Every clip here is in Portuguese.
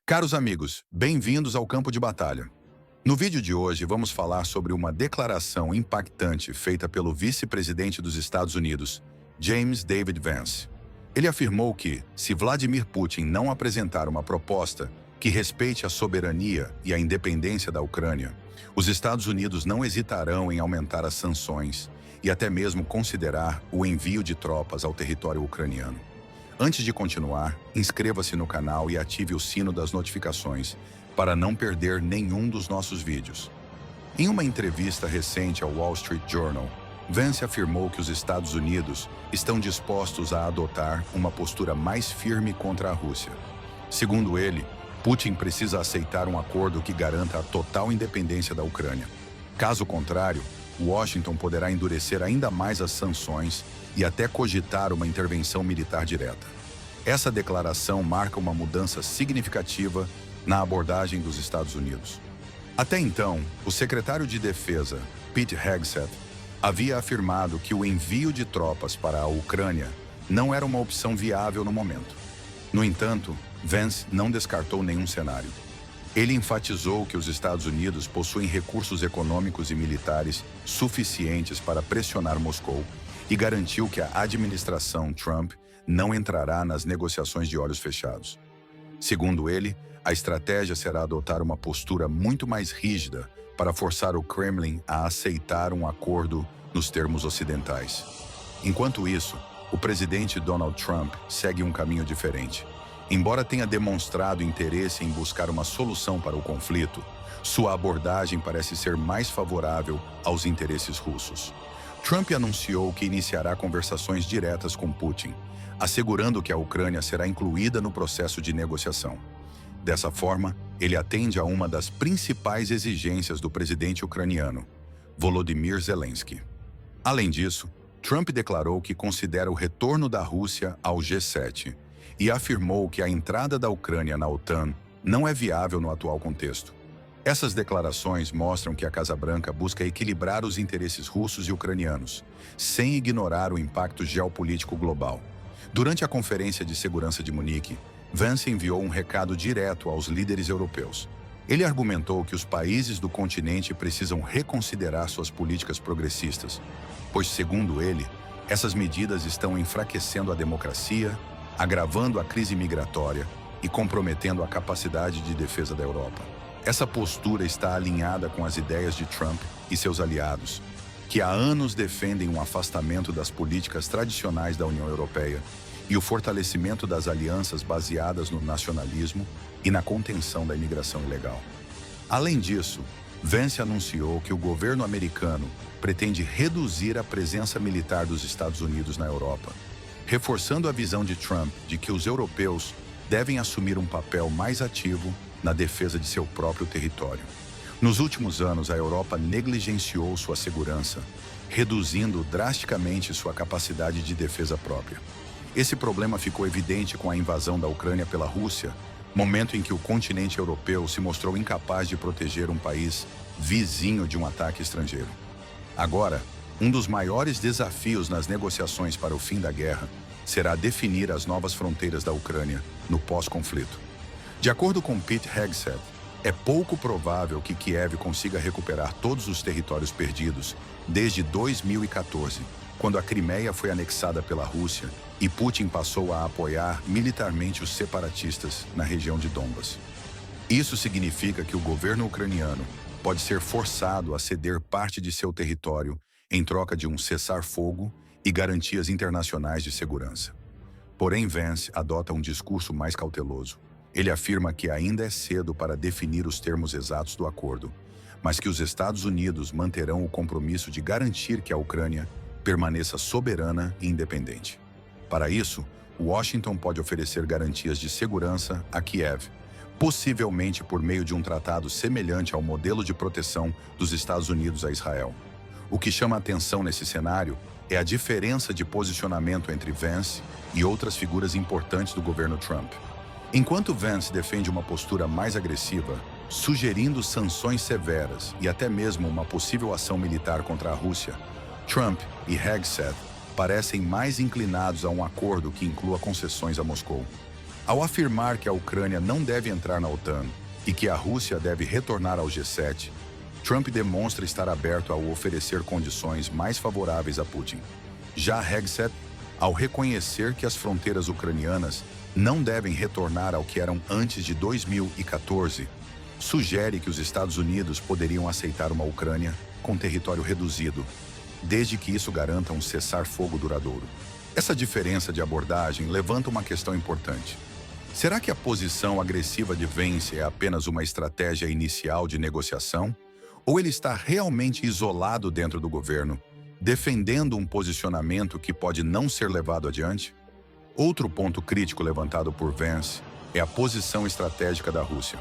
Caros amigos, bem-vindos ao campo de batalha. No vídeo de hoje vamos falar sobre uma declaração impactante feita pelo vice-presidente dos Estados Unidos, James David Vance. Ele afirmou que, se Vladimir Putin não apresentar uma proposta que respeite a soberania e a independência da Ucrânia, os Estados Unidos não hesitarão em aumentar as sanções e até mesmo considerar o envio de tropas ao território ucraniano. Antes de continuar, inscreva-se no canal e ative o sino das notificações para não perder nenhum dos nossos vídeos. Em uma entrevista recente ao Wall Street Journal, Vance afirmou que os Estados Unidos estão dispostos a adotar uma postura mais firme contra a Rússia. Segundo ele, Putin precisa aceitar um acordo que garanta a total independência da Ucrânia. Caso contrário, Washington poderá endurecer ainda mais as sanções e até cogitar uma intervenção militar direta. Essa declaração marca uma mudança significativa na abordagem dos Estados Unidos. Até então, o secretário de Defesa, Pete Hegseth, havia afirmado que o envio de tropas para a Ucrânia não era uma opção viável no momento. No entanto, Vance não descartou nenhum cenário. Ele enfatizou que os Estados Unidos possuem recursos econômicos e militares suficientes para pressionar Moscou e garantiu que a administração Trump não entrará nas negociações de olhos fechados. Segundo ele, a estratégia será adotar uma postura muito mais rígida para forçar o Kremlin a aceitar um acordo nos termos ocidentais. Enquanto isso, o presidente Donald Trump segue um caminho diferente. Embora tenha demonstrado interesse em buscar uma solução para o conflito, sua abordagem parece ser mais favorável aos interesses russos. Trump anunciou que iniciará conversações diretas com Putin, assegurando que a Ucrânia será incluída no processo de negociação. Dessa forma, ele atende a uma das principais exigências do presidente ucraniano, Volodymyr Zelensky. Além disso, Trump declarou que considera o retorno da Rússia ao G7 e afirmou que a entrada da Ucrânia na OTAN não é viável no atual contexto. Essas declarações mostram que a Casa Branca busca equilibrar os interesses russos e ucranianos, sem ignorar o impacto geopolítico global. Durante a Conferência de Segurança de Munique, Vance enviou um recado direto aos líderes europeus. Ele argumentou que os países do continente precisam reconsiderar suas políticas progressistas, pois, segundo ele, essas medidas estão enfraquecendo a democracia, agravando a crise migratória e comprometendo a capacidade de defesa da Europa. Essa postura está alinhada com as ideias de Trump e seus aliados, que há anos defendem um afastamento das políticas tradicionais da União Europeia e o fortalecimento das alianças baseadas no nacionalismo e na contenção da imigração ilegal. Além disso, Vance anunciou que o governo americano pretende reduzir a presença militar dos Estados Unidos na Europa, reforçando a visão de Trump de que os europeus devem assumir um papel mais ativo na defesa de seu próprio território. Nos últimos anos, a Europa negligenciou sua segurança, reduzindo drasticamente sua capacidade de defesa própria. Esse problema ficou evidente com a invasão da Ucrânia pela Rússia, momento em que o continente europeu se mostrou incapaz de proteger um país vizinho de um ataque estrangeiro. Agora, um dos maiores desafios nas negociações para o fim da guerra será definir as novas fronteiras da Ucrânia no pós-conflito. De acordo com Pete Hegseth, é pouco provável que Kiev consiga recuperar todos os territórios perdidos desde 2014, quando a Crimeia foi anexada pela Rússia e Putin passou a apoiar militarmente os separatistas na região de Donbas. Isso significa que o governo ucraniano pode ser forçado a ceder parte de seu território em troca de um cessar-fogo e garantias internacionais de segurança. Porém, Vance adota um discurso mais cauteloso. Ele afirma que ainda é cedo para definir os termos exatos do acordo, mas que os Estados Unidos manterão o compromisso de garantir que a Ucrânia permaneça soberana e independente. Para isso, Washington pode oferecer garantias de segurança a Kiev, possivelmente por meio de um tratado semelhante ao modelo de proteção dos Estados Unidos a Israel. O que chama atenção nesse cenário é a diferença de posicionamento entre Vance e outras figuras importantes do governo Trump. Enquanto Vance defende uma postura mais agressiva, sugerindo sanções severas e até mesmo uma possível ação militar contra a Rússia, Trump e Hegseth parecem mais inclinados a um acordo que inclua concessões a Moscou. Ao afirmar que a Ucrânia não deve entrar na OTAN e que a Rússia deve retornar ao G7, Trump demonstra estar aberto ao oferecer condições mais favoráveis a Putin. Já Hegseth, ao reconhecer que as fronteiras ucranianas não devem retornar ao que eram antes de 2014, sugere que os Estados Unidos poderiam aceitar uma Ucrânia com território reduzido, desde que isso garanta um cessar-fogo duradouro. Essa diferença de abordagem levanta uma questão importante. Será que a posição agressiva de Vance é apenas uma estratégia inicial de negociação? Ou ele está realmente isolado dentro do governo, defendendo um posicionamento que pode não ser levado adiante? Outro ponto crítico levantado por Vance é a posição estratégica da Rússia.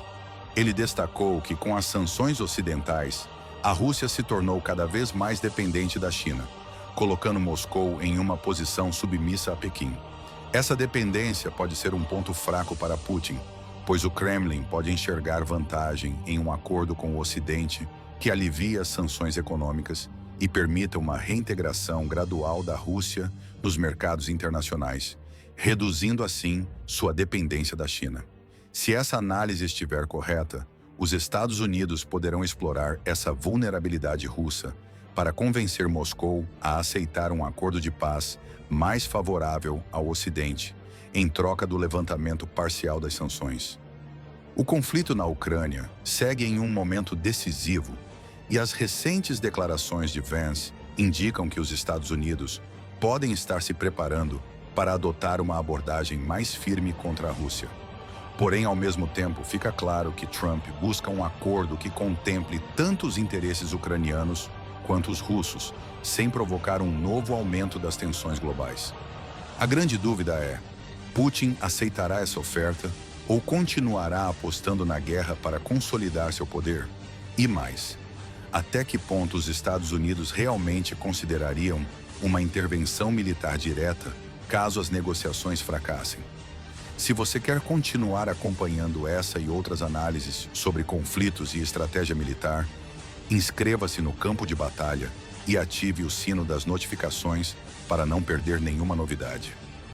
Ele destacou que, com as sanções ocidentais, a Rússia se tornou cada vez mais dependente da China, colocando Moscou em uma posição submissa a Pequim. Essa dependência pode ser um ponto fraco para Putin, pois o Kremlin pode enxergar vantagem em um acordo com o Ocidente que alivie as sanções econômicas e permita uma reintegração gradual da Rússia nos mercados internacionais, reduzindo assim sua dependência da China. Se essa análise estiver correta, os Estados Unidos poderão explorar essa vulnerabilidade russa para convencer Moscou a aceitar um acordo de paz mais favorável ao Ocidente, em troca do levantamento parcial das sanções. O conflito na Ucrânia segue em um momento decisivo e as recentes declarações de Vance indicam que os Estados Unidos podem estar se preparando para adotar uma abordagem mais firme contra a Rússia. Porém, ao mesmo tempo, fica claro que Trump busca um acordo que contemple tanto os interesses ucranianos quanto os russos, sem provocar um novo aumento das tensões globais. A grande dúvida é: Putin aceitará essa oferta ou continuará apostando na guerra para consolidar seu poder? E mais, até que ponto os Estados Unidos realmente considerariam uma intervenção militar direta caso as negociações fracassem? Se você quer continuar acompanhando essa e outras análises sobre conflitos e estratégia militar, inscreva-se no Campo de Batalha e ative o sino das notificações para não perder nenhuma novidade.